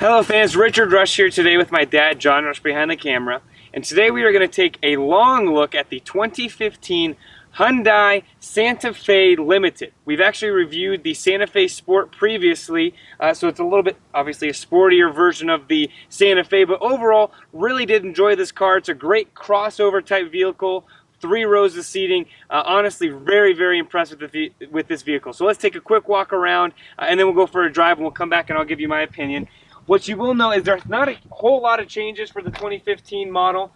Hello fans, Richard Rush here today with my dad, John Rush, behind the camera. And today we are going to take a long look at the 2015 Hyundai Santa Fe Limited. We've actually reviewed the Santa Fe Sport previously, so it's a little bit, obviously, a sportier version of the Santa Fe, but overall, really did enjoy this car. It's a great crossover type vehicle. 3 rows of seating. Honestly, very, very impressed with this vehicle. So let's take a quick walk around, and then we'll go for a drive, and we'll come back and I'll give you my opinion. What you will know is there's not a whole lot of changes for the 2015 model.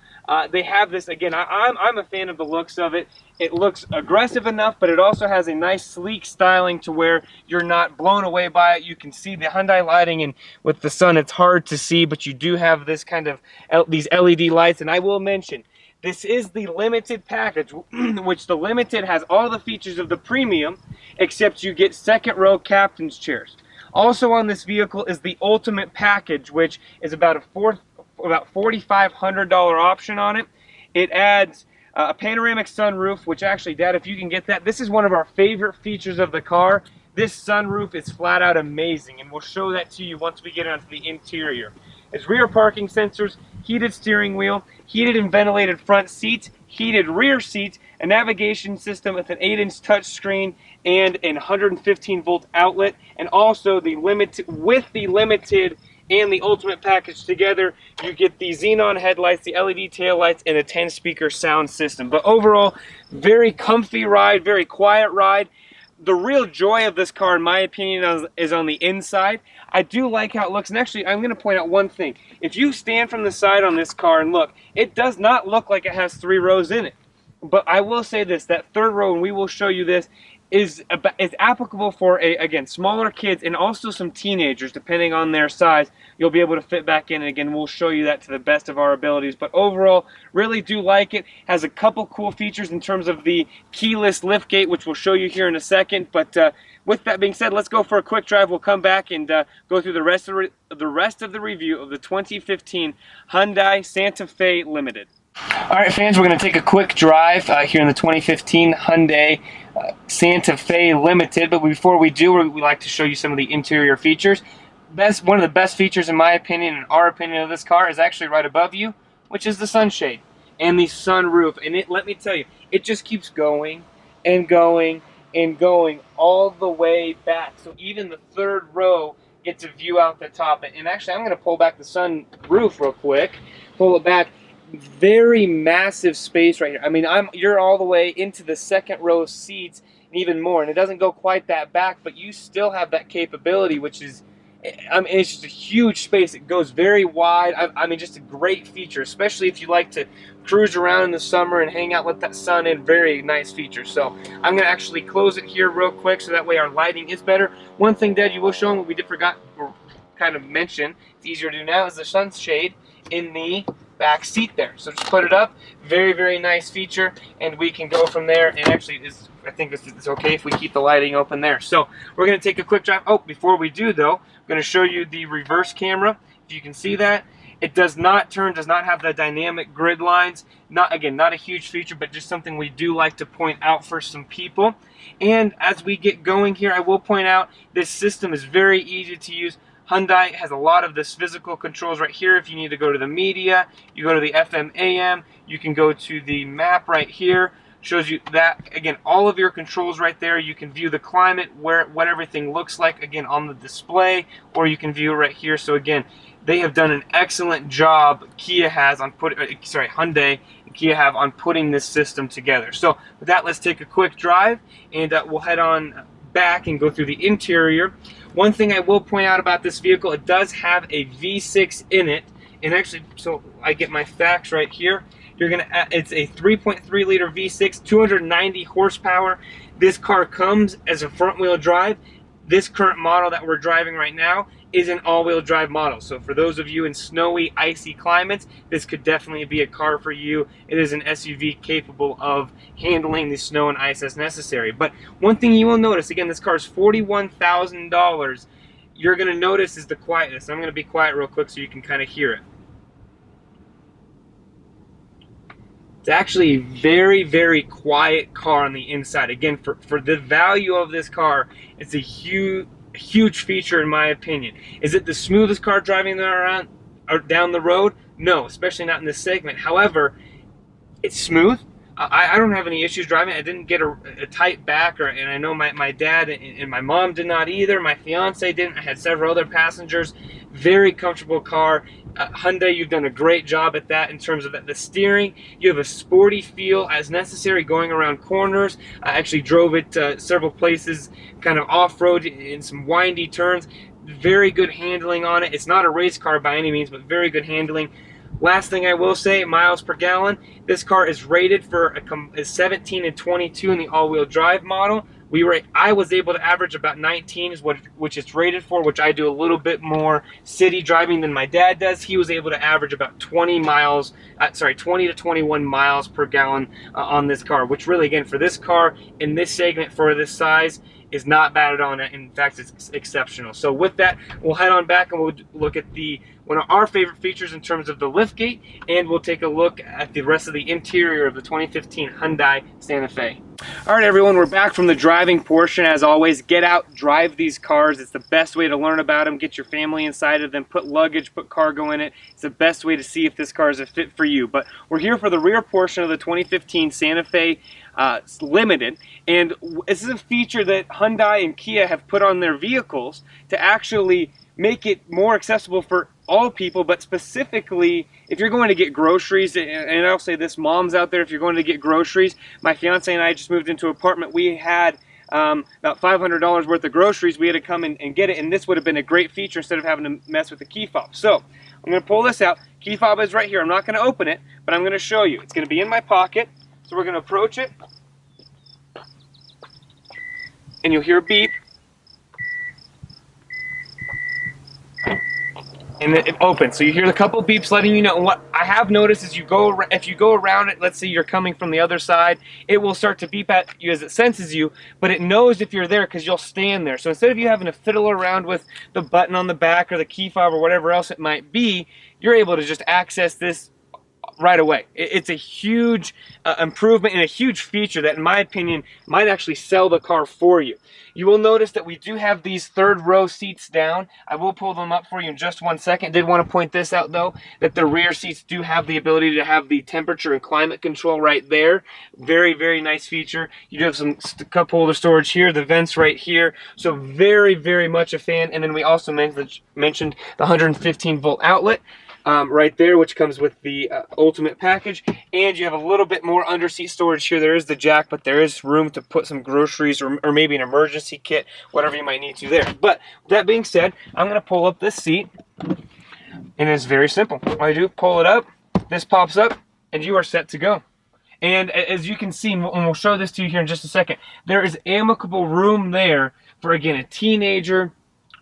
They have this, again, I'm a fan of the looks of it. It looks aggressive enough, but it also has a nice sleek styling to where you're not blown away by it. You can see the Hyundai lighting, and with the sun it's hard to see, but you do have this kind of, these LED lights. And I will mention, this is the limited package, which the limited has all the features of the premium, except you get second row captain's chairs. Also on this vehicle is the ultimate package, which is about $4,500 option on it. It adds a panoramic sunroof, which actually, Dad, if you can get that, this is one of our favorite features of the car. This sunroof is flat out amazing, and we'll show that to you once we get onto the interior. It's rear parking sensors, heated steering wheel, heated and ventilated front seats, heated rear seats, a navigation system with an 8-inch touchscreen and an 115-volt outlet, and also the limited and the ultimate package together. You get the xenon headlights, the LED taillights, and a 10-speaker sound system. But overall, very comfy ride, very quiet ride. The real joy of this car, in my opinion, is on the inside. I do like how it looks, and actually, I'm going to point out one thing. If you stand from the side on this car and look, it does not look like it has 3 rows in it. But I will say this, that third row, and we will show you this, is applicable for, again, smaller kids and also some teenagers, depending on their size. You'll be able to fit back in, and again, we'll show you that to the best of our abilities. But overall, really do like it. Has a couple cool features in terms of the keyless liftgate, which we'll show you here in a second. But with that being said, let's go for a quick drive. We'll come back and go through the rest of the review of the 2015 Hyundai Santa Fe Limited. All right, fans, we're going to take a quick drive here in the 2015 Hyundai Santa Fe Limited. But before we do, we like to show you some of the interior features. One of the best features, in my opinion, and our opinion of this car, is actually right above you, which is the sunshade and the sunroof. And let me tell you, it just keeps going and going and going all the way back. So even the third row gets a view out the top. And actually, I'm going to pull back the sunroof real quick, pull it back. Very massive space right here. I mean, you're all the way into the second row of seats and even more, and it doesn't go quite that back, but you still have that capability, which is, I mean, it's just a huge space. It goes very wide. I mean, just a great feature, especially if you like to cruise around in the summer and hang out with that sun in. Very nice feature. So I'm going to actually close it here real quick so that way our lighting is better. One thing, Dad, you will show them what we did forgot or kind of mention, it's easier to do now, is the sunshade in the back seat there. So just put it up. Very, very nice feature, and we can go from there. And actually, I think it's okay if we keep the lighting open there. So we're going to take a quick drive. Oh, before we do though, I'm going to show you the reverse camera. If you can see that, it does not turn, does not have the dynamic grid lines. Not a huge feature, but just something we do like to point out for some people. And as we get going here, I will point out this system is very easy to use. Hyundai has a lot of this physical controls right here. If you need to go to the media, you go to the FM, AM, you can go to the map right here. Shows you that, again, all of your controls right there. You can view the climate, what everything looks like, again, on the display, or you can view it right here. So again, they have done an excellent job, Hyundai and Kia have on putting this system together. So with that, let's take a quick drive, and we'll head on back and go through the interior. One thing I will point out about this vehicle, it does have a V6 in it, and actually, so I get my facts right here. It's a 3.3 liter V6, 290 horsepower. This car comes as a front-wheel drive. This current model that we're driving right now is an all-wheel drive model. So for those of you in snowy, icy climates, this could definitely be a car for you. It is an SUV capable of handling the snow and ice as necessary. But one thing you will notice, again, this car is $41,000. You're going to notice is the quietness. I'm going to be quiet real quick so you can kind of hear it. It's actually a very, very quiet car on the inside. Again, for the value of this car, it's a huge, a huge feature in my opinion. Is it the smoothest car driving around or down the road? No, especially not in this segment. However, it's smooth. I don't have any issues driving. I didn't get a tight back, and I know my dad and my mom did not either. My fiance didn't. I had several other passengers. Very comfortable car. Hyundai, you've done a great job at that in terms of the steering. You have a sporty feel as necessary going around corners. I actually drove it several places, kind of off-road in some windy turns. Very good handling on it. It's not a race car by any means, but very good handling. Last thing I will say, miles per gallon. This car is rated for a 17 and 22 in the all-wheel drive model. I was able to average about 19 is which it's rated for, which I do a little bit more city driving than my dad does. He was able to average about 20 to 21 miles per gallon on this car, which really, again, for this car in this segment for this size, is not bad at all. In fact, it's exceptional. So with that, we'll head on back and we'll look at one of our favorite features in terms of the liftgate, and we'll take a look at the rest of the interior of the 2015 Hyundai Santa Fe. All right, everyone, we're back from the driving portion. As always, get out, drive these cars. It's the best way to learn about them. Get your family inside of them. Put luggage, put cargo in it. It's the best way to see if this car is a fit for you. But we're here for the rear portion of the 2015 Santa Fe Limited, and this is a feature that Hyundai and Kia have put on their vehicles to actually make it more accessible for all people, but specifically if you're going to get groceries. And I'll say this, moms out there, if you're going to get groceries, my fiance and I just moved into an apartment. We had about $500 worth of groceries. We had to come and get it, and this would have been a great feature instead of having to mess with the key fob. So I'm going to pull this out. Key fob is right here. I'm not going to open it, but I'm going to show you. It's going to be in my pocket. So we're going to approach it, and you'll hear a beep, and it opens. So you hear a couple beeps letting you know. And what I have noticed is if you go around it, let's say you're coming from the other side, it will start to beep at you as it senses you, but it knows if you're there because you'll stand there. So instead of you having to fiddle around with the button on the back or the key fob or whatever else it might be, you're able to just access this right away. It's a huge improvement and a huge feature that, in my opinion, might actually sell the car for you. You will notice that we do have these third row seats down. I will pull them up for you in just 1 second. Did want to point this out though, that the rear seats do have the ability to have the temperature and climate control right there. Very, very nice feature. You do have some cup holder storage here, the vents right here. So very, very much a fan. And then we also mentioned the 115 volt outlet. Right there, which comes with the ultimate package, and you have a little bit more under seat storage here. There is the jack, but there is room to put some groceries or maybe an emergency kit, whatever you might need to there. But that being said, I'm going to pull up this seat, and it's very simple. All I do, pull it up, this pops up, and you are set to go. And as you can see, and we'll show this to you here in just a second, there is amicable room there for, again, a teenager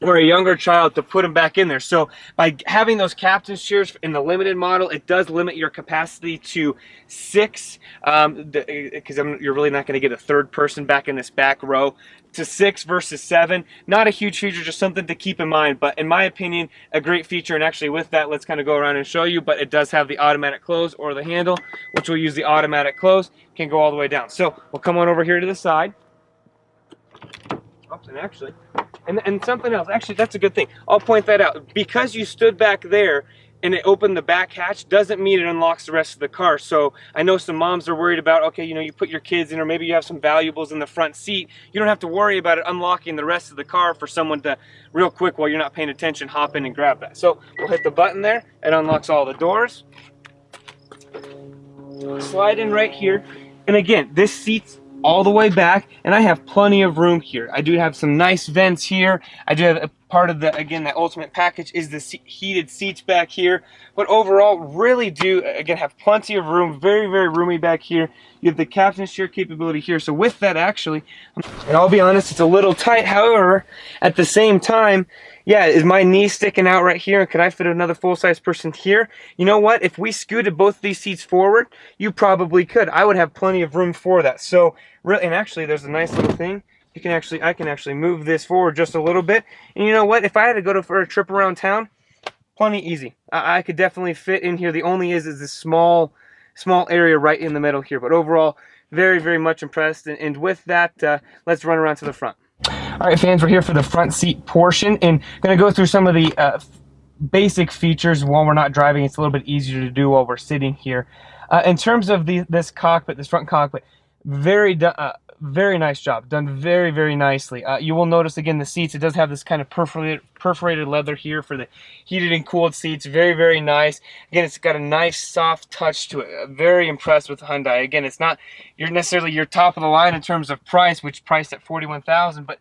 or a younger child to put them back in there. So by having those captain's chairs in the limited model, it does limit your capacity to 6, because you're really not going to get a third person back in this back row, to 6 versus 7. Not a huge feature, just something to keep in mind, but in my opinion, a great feature. And actually with that, let's kind of go around and show you, but it does have the automatic close or the handle, which will use the automatic close, can go all the way down. So we'll come on over here to the side. Oops, and actually, and something else, actually that's a good thing, I'll point that out. Because you stood back there and it opened the back hatch doesn't mean it unlocks the rest of the car. So I know some moms are worried about, okay, you know, you put your kids in, or maybe you have some valuables in the front seat, you don't have to worry about it unlocking the rest of the car for someone to real quick while you're not paying attention hop in and grab that. So we'll hit the button there, it unlocks all the doors, slide in right here, and again, this seat's all the way back, and I have plenty of room here. I do have some nice vents here. I do have a part of the, again, that ultimate package is the heated seats back here, but overall really do, again, have plenty of room. Very, very roomy back here. You have the captain's chair capability here. So with that, actually, and I'll be honest, it's a little tight. However, at the same time, yeah, is my knee sticking out right here, and could I fit another full-size person here? You know what? If we scooted both of these seats forward, you probably could. I would have plenty of room for that. So, really, and actually, there's a nice little thing. I can actually move this forward just a little bit. And you know what? If I had to go for a trip around town, plenty easy. I could definitely fit in here. The only is this small area right in the middle here. But overall, very, very much impressed. And with that, let's run around to the front. All right, fans, we're here for the front seat portion and going to go through some of the basic features while we're not driving. It's a little bit easier to do while we're sitting here. In terms of this cockpit, this front cockpit, very nice job, done very nicely. You will notice again the seats, it does have this kind of perforated leather here for the heated and cooled seats. Very nice. Again, it's got a nice soft touch to it. Very impressed with Hyundai. Again, it's not necessarily your top of the line in terms of price, which priced at $41,000, but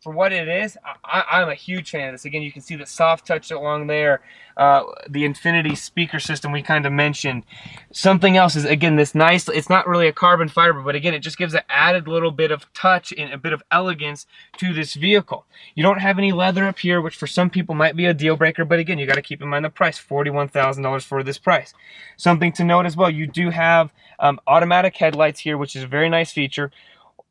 for what it is, I'm a huge fan of this. Again, you can see the soft touch along there, the Infinity speaker system we kind of mentioned. Something else is, again, this nice, it's not really a carbon fiber, but again, it just gives an added little bit of touch and a bit of elegance to this vehicle. You don't have any leather up here, which for some people might be a deal breaker, but again, you got to keep in mind the price, $41,000 for this price. Something to note as well, you do have automatic headlights here, which is a very nice feature.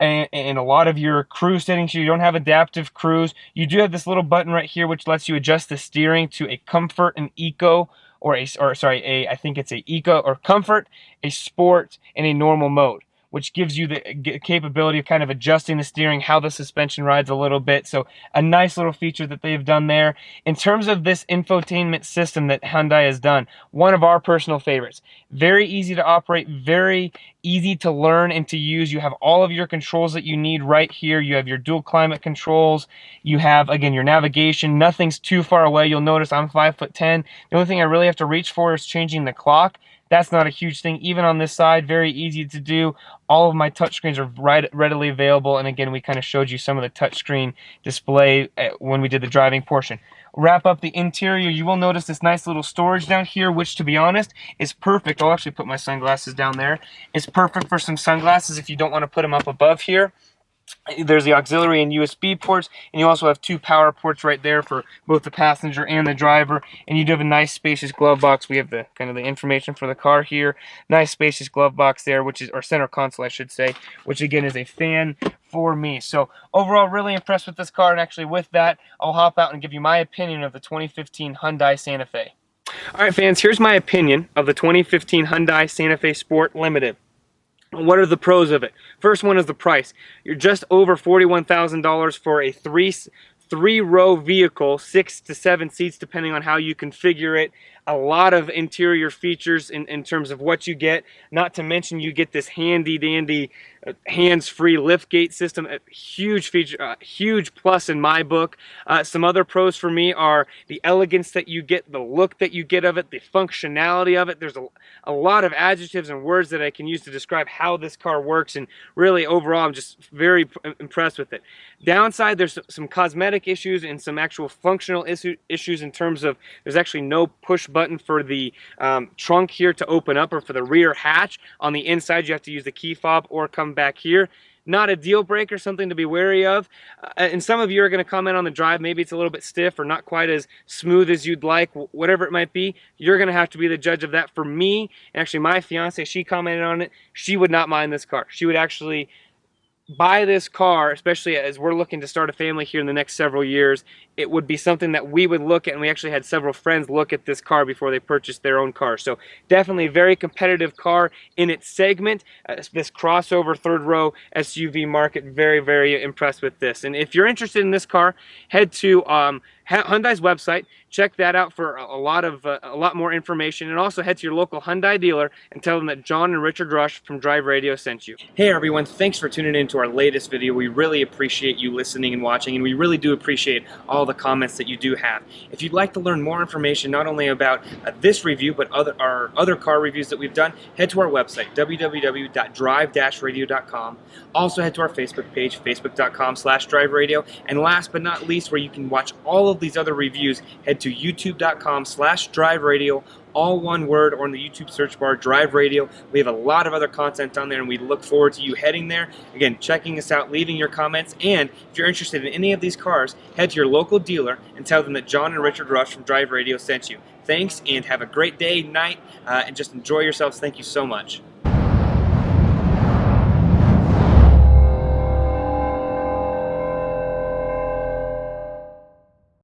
And a lot of your cruise settings, you don't have adaptive cruise. You do have this little button right here which lets you adjust the steering to a comfort, an eco, I think it's a eco or comfort, a sport, and a normal mode, which gives you the capability of kind of adjusting the steering, how the suspension rides a little bit. So a nice little feature that they've done there. In terms of this infotainment system that Hyundai has done, one of our personal favorites. Very easy to operate, very easy to learn and to use. You have all of your controls that you need right here. You have your dual climate controls. You have, again, your navigation. Nothing's too far away. You'll notice I'm 5'10". The only thing I really have to reach for is changing the clock. That's not a huge thing. Even on this side, very easy to do. All of my touchscreens are readily available. And again, we kind of showed you some of the touchscreen display when we did the driving portion. Wrap up the interior, you will notice this nice little storage down here, which, to be honest, is perfect. I'll actually put my sunglasses down there. It's perfect for some sunglasses if you don't want to put them up above here. There's the auxiliary and USB ports, and you also have two power ports right there for both the passenger and the driver. And you do have a nice spacious glove box. We have the kind of the information for the car here. Nice spacious glove box there, which is, or center console I should say, which again is a fan for me. So overall, really impressed with this car. And actually with that, I'll hop out and give you my opinion of the 2015 Hyundai Santa Fe. All right, fans, here's my opinion of the 2015 Hyundai Santa Fe Sport Limited. What are the pros of it? First one is the price. You're just over $41,000 for a three-row vehicle, 6 to 7 seats depending on how you configure it. A lot of interior features in terms of what you get. Not to mention you get this handy-dandy hands-free liftgate system. A huge feature, huge plus in my book. Some other pros for me are the elegance that you get, the look that you get of it, the functionality of it. There's a lot of adjectives and words that I can use to describe how this car works, and really overall I'm just very impressed with it. Downside, there's some cosmetic issues and some actual functional issues in terms of there's actually no push button for the trunk here to open up, or for the rear hatch. On the inside you have to use the key fob or come back here. Not a deal breaker, something to be wary of. And some of you are going to comment on the drive, maybe it's a little bit stiff or not quite as smooth as you'd like, whatever it might be. You're going to have to be the judge of that. For me, and actually my fiance, she commented on it, she would not mind this car. She would actually buy this car, especially as we're looking to start a family here in the next several years. It would be something that we would look at, and we actually had several friends look at this car before they purchased their own car. So definitely a very competitive car in its segment. This crossover third row SUV market, very impressed with this. And if you're interested in this car, head to Hyundai's website, check that out for a lot more information, and also head to your local Hyundai dealer and tell them that John and Richard Rush from Drive Radio sent you. Hey everyone, thanks for tuning in to our latest video. We really appreciate you listening and watching, and we really do appreciate all the comments that you do have. If you'd like to learn more information not only about this review but our other car reviews that we've done, head to our website, www.drive-radio.com. Also head to our Facebook page, facebook.com/driveradio, and last but not least, where you can watch all of these other reviews, head to youtube.com/driveradio, all one word, or in the YouTube search bar, Drive Radio. We have a lot of other content on there, and we look forward to you heading there, again, checking us out, leaving your comments, and if you're interested in any of these cars, head to your local dealer and tell them that John and Richard Rush from Drive Radio sent you. Thanks, and have a great day, night, and just enjoy yourselves. Thank you so much.